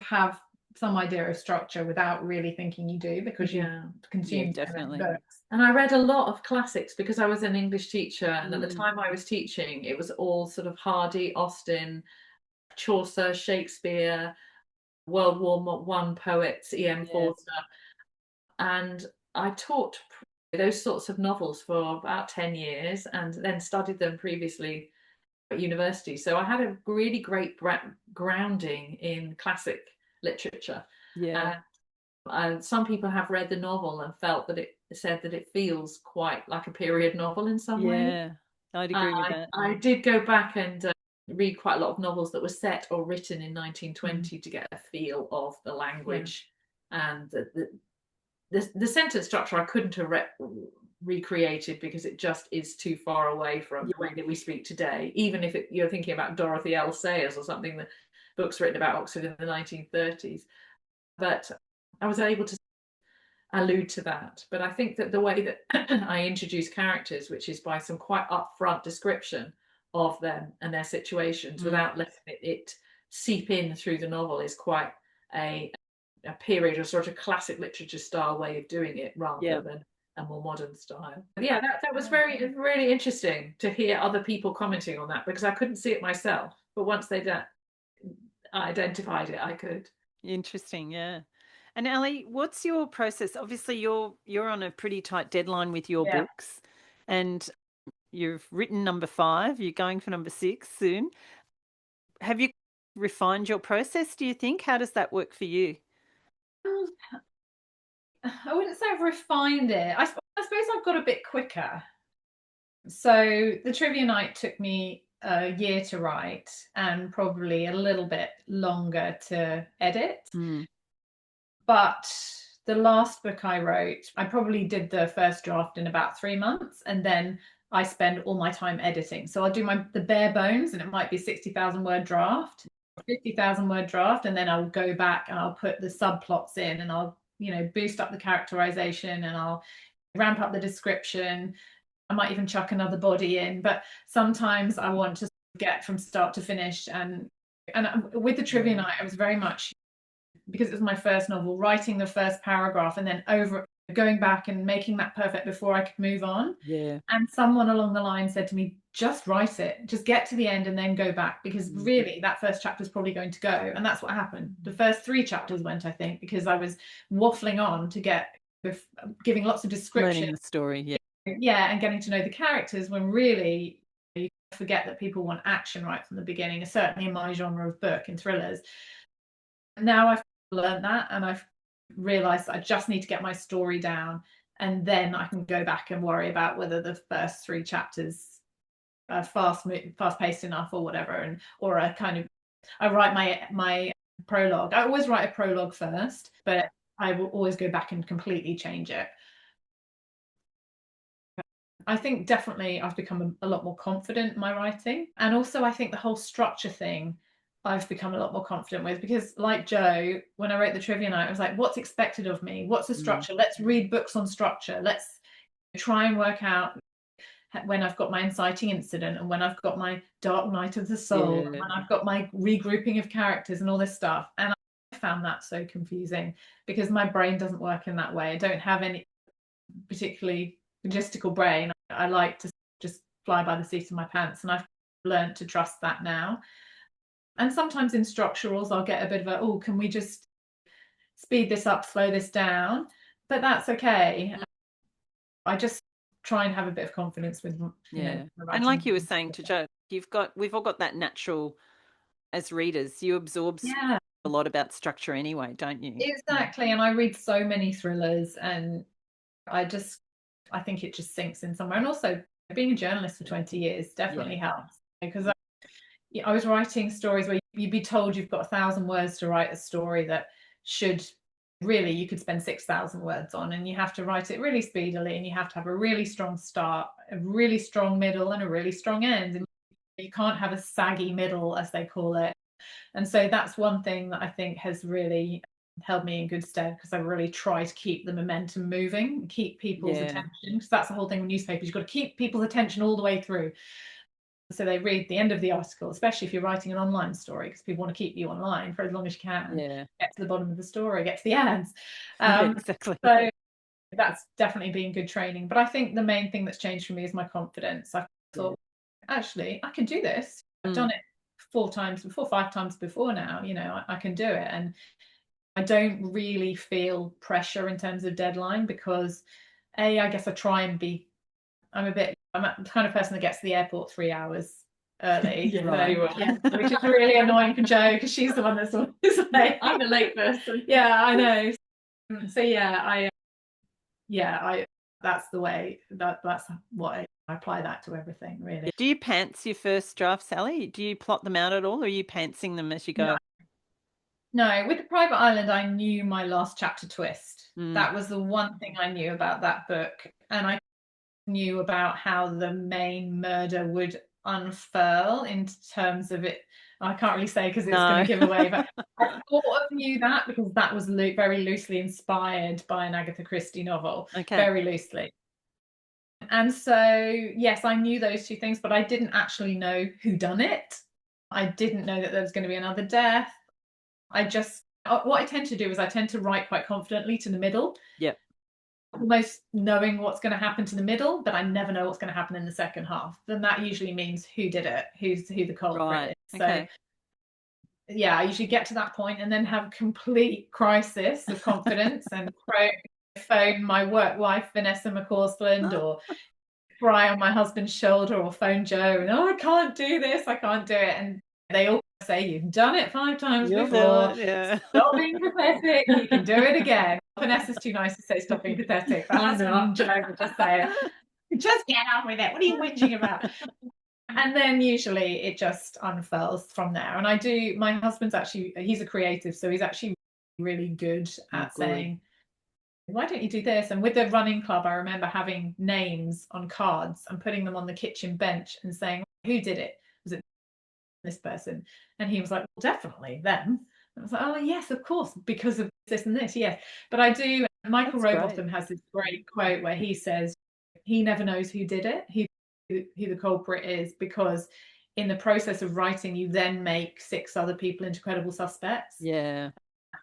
have some idea of structure without really thinking you do, because you consume definitely books. And I read a lot of classics because I was an English teacher, and at the time I was teaching, it was all sort of Hardy, Austen, Chaucer, Shakespeare, World War I poets, E.M. Forster, and I taught those sorts of novels for about 10 years and then studied them previously at university. So I had a really great grounding in classic literature. And some people have read the novel and felt that it feels quite like a period novel in some way. I'd agree with that. I did go back and read quite a lot of novels that were set or written in 1920 to get a feel of the language and the sentence structure. I couldn't have recreated, because it just is too far away from the way that we speak today. Even if you're thinking about Dorothy L. Sayers or something, the books written about Oxford in the 1930s. But I was able to allude to that. But I think that the way that I introduce characters, which is by some quite upfront description of them and their situations, without letting it seep in through the novel, is quite a period or sort of classic literature style way of doing it, rather than a more modern style. That was really interesting to hear other people commenting on that, because I couldn't see it myself, but once they identified it, I could. Interesting. And Ali, what's your process? Obviously you're on a pretty tight deadline with your books, and you've written number 5, you're going for number 6 soon. Have you refined your process, do you think? How does that work for you? I wouldn't say I've refined it. I suppose I've got a bit quicker. So the trivia night took me a year to write, and probably a little bit longer to edit. But the last book I wrote, I probably did the first draft in about 3 months, and then I spend all my time editing. So I'll do the bare bones, and it might be 60,000 word draft, 50,000 word draft, and then I'll go back and I'll put the subplots in, and I'll boost up the characterization, and I'll ramp up the description. I might even chuck another body in, but sometimes I want to get from start to finish. And with the trivia night, I was very much, because it was my first novel, writing the first paragraph and then going back and making that perfect before I could move on. Yeah. And someone along the line said to me, just write it, just get to the end and then go back, because really that first chapter is probably going to go. And that's what happened. The first 3 chapters went, I think, because I was waffling on to get giving lots of description, learning the story. And getting to know the characters, when really you forget that people want action right from the beginning, certainly in my genre of book and thrillers. Now I've learned that, and I've realized that I just need to get my story down, and then I can go back and worry about whether the first 3 chapters are fast paced enough or whatever, or a kind of, I write my prologue. I always write a prologue first, but I will always go back and completely change it. I think definitely I've become a lot more confident in my writing, and also I think the whole structure thing I've become a lot more confident with, because like Joe, when I wrote the trivia night, I was like, what's expected of me? What's the structure? Let's read books on structure. Let's try and work out when I've got my inciting incident, and when I've got my dark night of the soul, and when I've got my regrouping of characters and all this stuff. And I found that so confusing, because my brain doesn't work in that way. I don't have any particularly logistical brain. I like to just fly by the seat of my pants, and I've learned to trust that now. And sometimes in structurals I'll get a bit of a, oh, can we just speed this up, slow this down? But that's okay. I just try and have a bit of confidence with and like you were saying to Joe, we've all got that natural, as readers, you absorb a lot about structure anyway, don't you? Exactly. And I read so many thrillers, and I think it just sinks in somewhere. And also being a journalist for 20 years definitely helps, because I was writing stories where you'd be told you've got 1,000 words to write a story that should really, you could spend 6,000 words on, and you have to write it really speedily, and you have to have a really strong start, a really strong middle, and a really strong end. And you can't have a saggy middle, as they call it. And so that's one thing that I think has really held me in good stead, because I really try to keep the momentum moving, keep people's attention, because that's the whole thing with newspapers. You've got to keep people's attention all the way through, so they read the end of the article, especially if you're writing an online story, because people want to keep you online for as long as you can. Get to the bottom of the story, get to the ads. Exactly. So that's definitely been good training. But I think the main thing that's changed for me is my confidence. I thought, actually, I can do this. I've done it 4 times before, 5 times before now. I can do it. And I don't really feel pressure in terms of deadline, because I guess I try and I'm the kind of person that gets to the airport 3 hours early. Which is really annoying for Jo, because she's the one that's always late. I'm a late person. Yeah, I know. So that's the way, that's what I apply that to everything, really. Do you pants your first draft, Sally? Do you plot them out at all, or are you pantsing them as you go? No, with The Private Island, I knew my last chapter twist. That was the one thing I knew about that book. And I knew about how the main murder would unfurl in terms of it. I can't really say because it's going to give away, but I sort of knew that, because that was very loosely inspired by an Agatha Christie novel. Very loosely. And so, yes, I knew those 2 things, but I didn't actually know who done it. I didn't know that there was going to be another death. What I tend to do is I tend to write quite confidently to the middle. Almost knowing what's going to happen to the middle, but I never know what's going to happen in the second half. Then that usually means who did it, who the culprit is. So I usually get to that point and then have a complete crisis of confidence and phone my work wife Vanessa McCausland, or cry on my husband's shoulder, or phone Joe and I can't do this, I can't do it. And they all say, you've done it 5 times before. Stop being pathetic. You can do it again. Vanessa's too nice to say stop being pathetic. But Joe would just say, just get on with it. What are you whinging about? And then usually it just unfurls from there. And my husband's he's a creative, so he's actually really good at saying, why don't you do this? And with the running club, I remember having names on cards and putting them on the kitchen bench and saying, who did it? Was it this person? And he was like, well, definitely them. And I was like, oh yes, of course, because of this and this. Yes. But Michael Robotham has this great quote where he says, he never knows who did it, who the culprit is, because in the process of writing, you then make 6 other people into credible suspects. Yeah.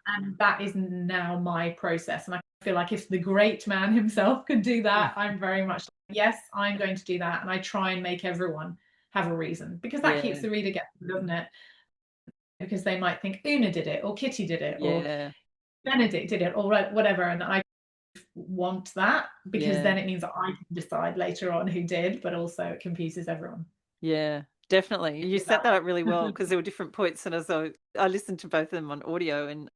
And that is now my process. And I feel like if the great man himself could do that, I'm very much like, yes, I'm going to do that. And I try and make everyone have a reason, because that keeps the reader guessing, doesn't it? Because they might think Una did it, or Kitty did it, or Benedict did it, or whatever. And I want that, because then it means that I can decide later on who did, but also it confuses everyone. Yeah, definitely. You set that up really well, because there were different points, and as I listened to both of them on audio, and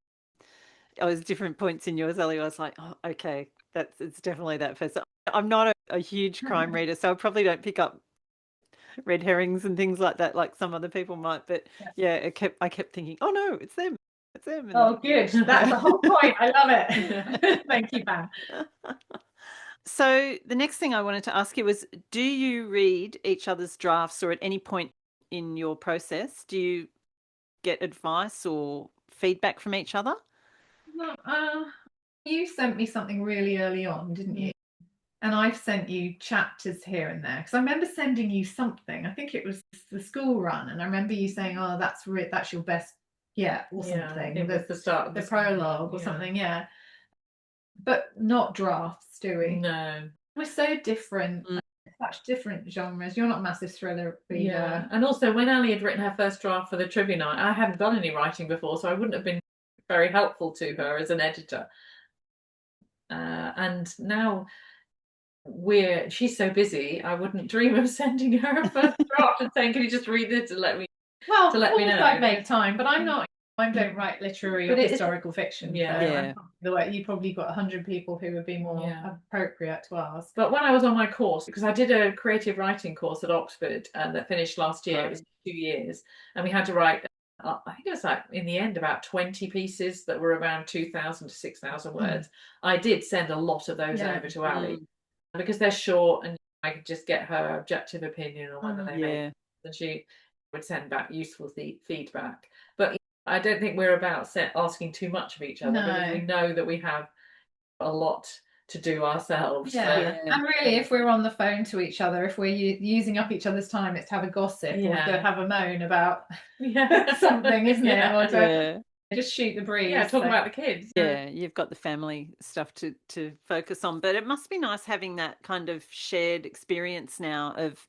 I was different points in yours, Ellie. I was like, oh, okay, it's definitely that person. I'm not a huge crime reader, so I probably don't pick up red herrings and things like that, like some other people might. But I kept thinking, oh no, it's them. It's them. Oh, good. That's the whole point. I love it. Thank you, Pam. So the next thing I wanted to ask you was, do you read each other's drafts, or at any point in your process, do you get advice or feedback from each other? Well, you sent me something really early on, didn't you? And I've sent you chapters here and there, because I remember sending you something. I think it was the school run, and I remember you saying, "Oh, that's your best yet," or something. It was the start of the prologue or something. Yeah, but not drafts, do we? No, we're so different. Such different genres. You're not a massive thriller reader. Yeah, and also when Ali had written her first draft for the trivia night, I hadn't done any writing before, so I wouldn't have been very helpful to her as an editor. And now she's so busy, I wouldn't dream of sending her a first draft and saying, "Can you just read this to let me know?" I make time, but I'm not. I don't write literary or historical fiction. Yeah. You probably got 100 people who would be more appropriate to ask. But when I was on my course, because I did a creative writing course at Oxford that finished last year, it was 2 years, and we had to write, I think it was like in the end about 20 pieces that were around 2,000 to 6,000 words. I did send a lot of those over to Ali, because they're short and I could just get her objective opinion on whether they made, and she would send back useful feedback. But I don't think we're about asking too much of each other, because we know that we have a lot to do ourselves. And really, if we're on the phone to each other, if we're using up each other's time, it's to have a gossip or to have a moan about something, isn't it? Or to just shoot the breeze. Talk about the kids. You've got the family stuff to focus on, but it must be nice having that kind of shared experience now of,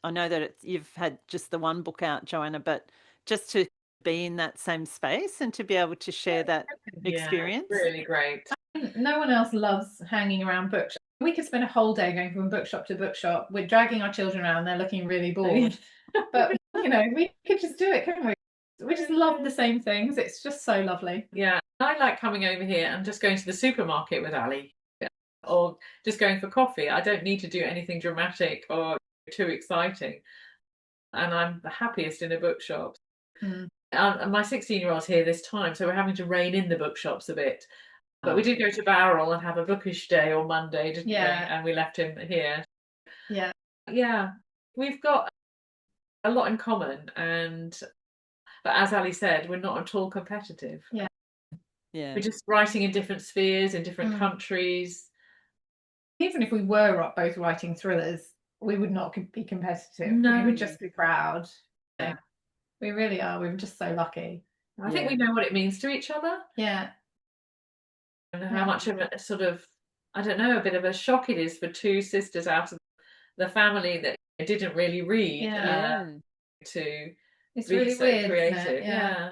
I know that you've had just the one book out, Joanna, but just to be in that same space and to be able to share that experience. Really great. No one else loves hanging around bookshops. We could spend a whole day going from bookshop to bookshop. We're dragging our children around, they're looking really bored. But we could just do it, couldn't we? We just love the same things. It's just so lovely. Yeah, I like coming over here and just going to the supermarket with Ali, or just going for coffee. I don't need to do anything dramatic or too exciting, and I'm the happiest in a bookshop. And my 16-year-old's here this time, so we're having to rein in the bookshops a bit. But we did go to Barrel and have a bookish day on Monday, didn't we? And we left him here. Yeah, we've got a lot in common, but as Ali said, we're not at all competitive. We're just writing in different spheres, in different countries. Even if we were both writing thrillers, we would not be competitive. No. We would just be proud. We really are. We're just so lucky. I think we know what it means to each other. And how much of a sort of, I don't know, a bit of a shock it is for two sisters out of the family that didn't really read to it's be really so weird, creative.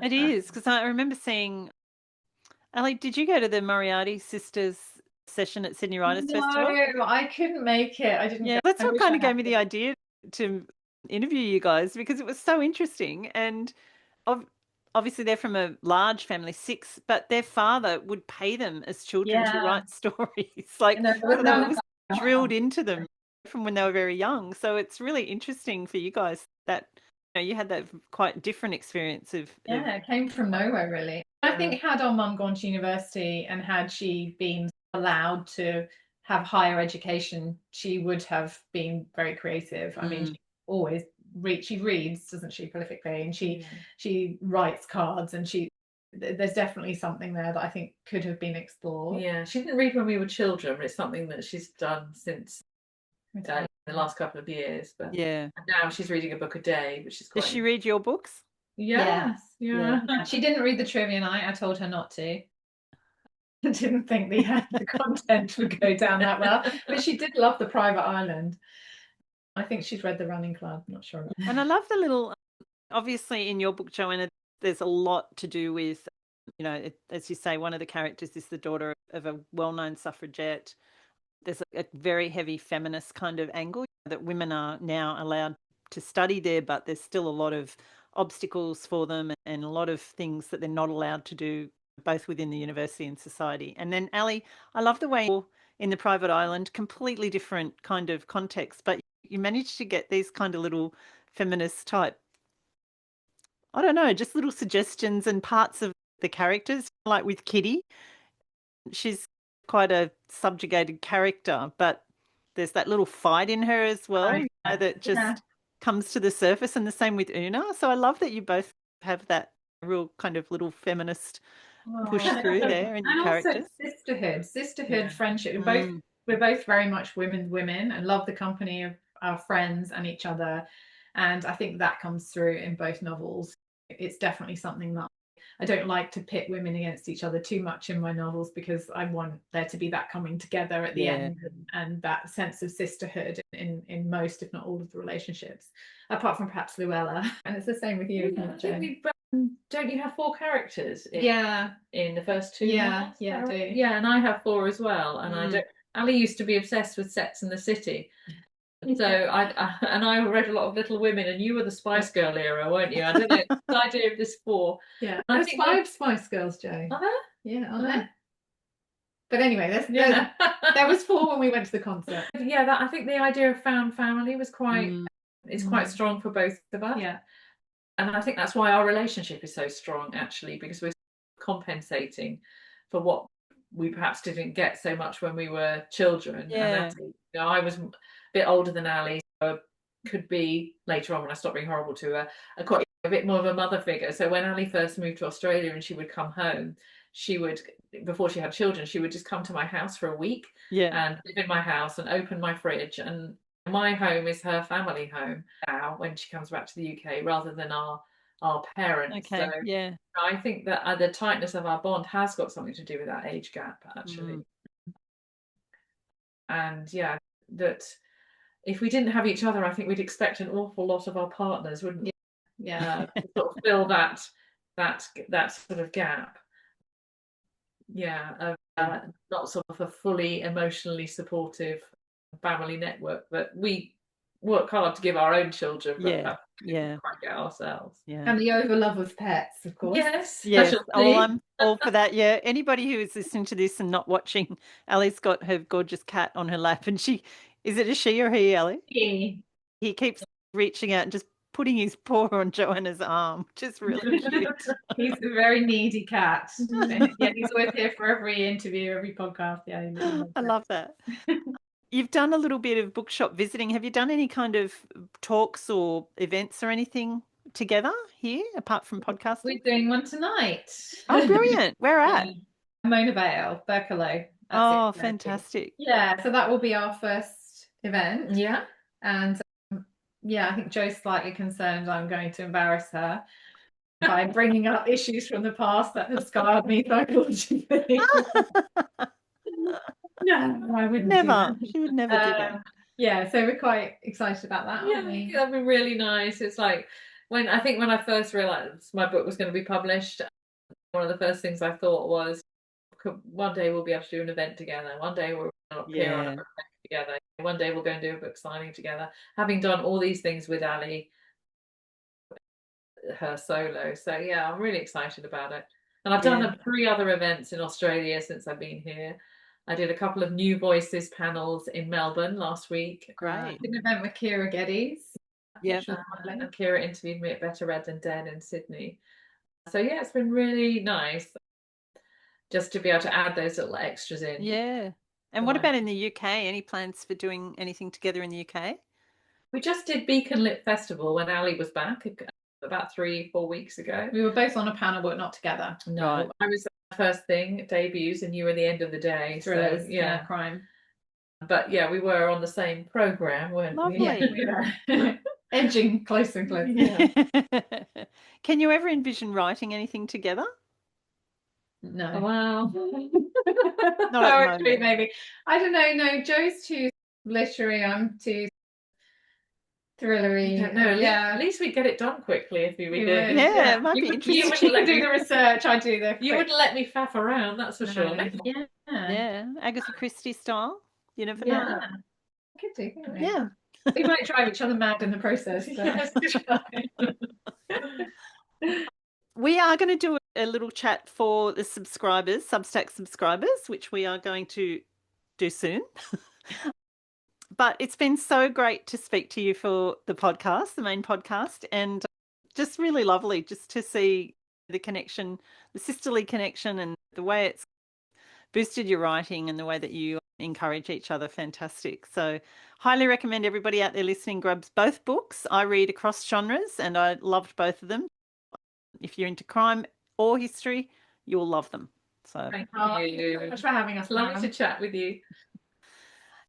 It is, because I remember seeing, Ali, did you go to the Moriarty sisters session at Sydney Writers Festival? No, I couldn't make it. I didn't. That's what kind of gave me the idea to interview you guys, because it was so interesting. And obviously they're from a large family, 6, but their father would pay them as children to write stories. Like, that was drilled into them from when they were very young. So it's really interesting for you guys that you had that quite different experience of it came from nowhere, really. I think had our mum gone to university and had she been allowed to have higher education, she would have been very creative. I mean, she always she reads, doesn't she, prolifically, and she writes cards, and there's definitely something there that I think could have been explored. She didn't read when we were children, but it's something that she's done since in the last couple of years. But Yeah. and now she's reading a book a day, which is quite. Does she read your books? Yes. Yeah. She didn't read the trivia night. I told her not to. I didn't think the content would go down that well, but she did love the private island. I think she's read the Running Club. Not sure. And I love the little. Obviously, in your book, Joanna, there's a lot to do with, as you say, one of the characters is the daughter of a well-known suffragette. There's a very heavy feminist kind of angle that women are now allowed to study there, but there's still a lot of obstacles for them and a lot of things that they're not allowed to do, both within the university and society. And then, Ali, I love the way you're in the private island, completely different kind of context, but you managed to get these kind of little feminist type, I don't know, just little suggestions and parts of the characters, like with Kitty. She's quite a subjugated character, but there's that little fight in her as well, that just comes to the surface, and the same with Una. So I love that you both have that real kind of little feminist push through there in your characters. Also sisterhood, friendship. We're both very much women and love the company of our friends and each other. And I think that comes through in both novels. It's definitely something that I don't like to pit women against each other too much in my novels, because I want there to be that coming together at the end and that sense of sisterhood in most, if not all, of the relationships, apart from perhaps Luella. And it's the same with you. Don't you have 4 characters? In the first 2 novels? I do. Yeah, and I have 4 as well. And I don't. Ali used to be obsessed with Sex and the City. So I read a lot of Little Women, and you were the Spice Girl era, weren't you? I don't know the idea of this 4. Yeah, there's 5 Spice Girls, Jo. Are there? Yeah, are there? But anyway, there was 4 when we went to the concert. Yeah, I think the idea of found family was quite strong for both of us. Yeah, and I think that's why our relationship is so strong, actually, because we're compensating for what we perhaps didn't get so much when we were children. Yeah. And I was a bit older than Ali, so could be later on when I stopped being horrible to her, quite a bit more of a mother figure. So when Ali first moved to Australia and she would come home, she would, before she had children, she would just come to my house for a week and live in my house and open my fridge. And my home is her family home now when she comes back to the UK, rather than our parents. Okay. So I think that the tightness of our bond has got something to do with that age gap, actually. And that if we didn't have each other, I think we'd expect an awful lot of our partners, wouldn't we? To sort of fill that sort of gap. Not sort of a fully emotionally supportive family network that we work hard to give our own children, but quite get ourselves. And the overlove of pets, of course. Yes. Oh, I'm all for that. Yeah. Anybody who is listening to this and not watching, Ali's got her gorgeous cat on her lap, and is it a she or he, Ali? He keeps reaching out and just putting his paw on Joanna's arm, which is really cute. He's a very needy cat. He's always here for every interview, every podcast. I love that. You've done a little bit of bookshop visiting. Have you done any kind of talks or events or anything together here, apart from podcasting? We're doing one tonight. Oh, brilliant. Where at? Mona Vale, Berkeley. Oh, fantastic. Yeah, so that will be our first event. Yeah. And I think Jo's slightly concerned I'm going to embarrass her by bringing up issues from the past that have scarred me psychologically. No, I wouldn't. Never. She would never do that. So we're quite excited about that. That'd be really nice. It's like when I first realised my book was going to be published, one of the first things I thought was, one day we'll be able to do an event together. One day we'll appear on a book together. One day we'll go and do a book signing together. Having done all these things with Ali, her solo. So I'm really excited about it. And I've done 3 other events in Australia since I've been here. I did a couple of New Voices panels in Melbourne last week. Great. Did an event with Kira Geddes. Yeah. And Kira interviewed me at Better Read Than Dead in Sydney. So it's been really nice just to be able to add those little extras in. Yeah. And what about in the UK? Any plans for doing anything together in the UK? We just did Beacon Lit Festival when Ali was back about 3-4 weeks ago. We were both on a panel, but not together. No, right. I was the first thing, debuts, and you were the end of the day. Thrillers, so, crime. But yeah, we were on the same program, weren't we? Lovely. Yeah. Edging closer and closer. Yeah. Can you ever envision writing anything together? No. Wow. Not at the Poetry, moment. maybe. I don't know. No, Joe's too literary. I'm too thrillery. No, Yeah. at least we get it done quickly if we We did. would, Yeah, it might be You interesting. can do the research. I do the. You wouldn't let me faff around, that's for sure. No. Yeah. Yeah, Agatha Christie style. You never know. Yeah. Could do. Couldn't we? Yeah. We might drive each other mad in the process. Yes. We are going to do a little chat for the subscribers, Substack subscribers, which we are going to do soon. But it's been so great to speak to you for the podcast, the main podcast, and just really lovely just to see the connection, the sisterly connection, and the way it's boosted your writing and the way that you encourage each other. Fantastic. So highly recommend everybody out there listening grabs both books. I read across genres and I loved both of them. If you're into crime or history, you'll love them. So Thank Oh, you. thank you so much for having us. Lovely Pam. to chat with you.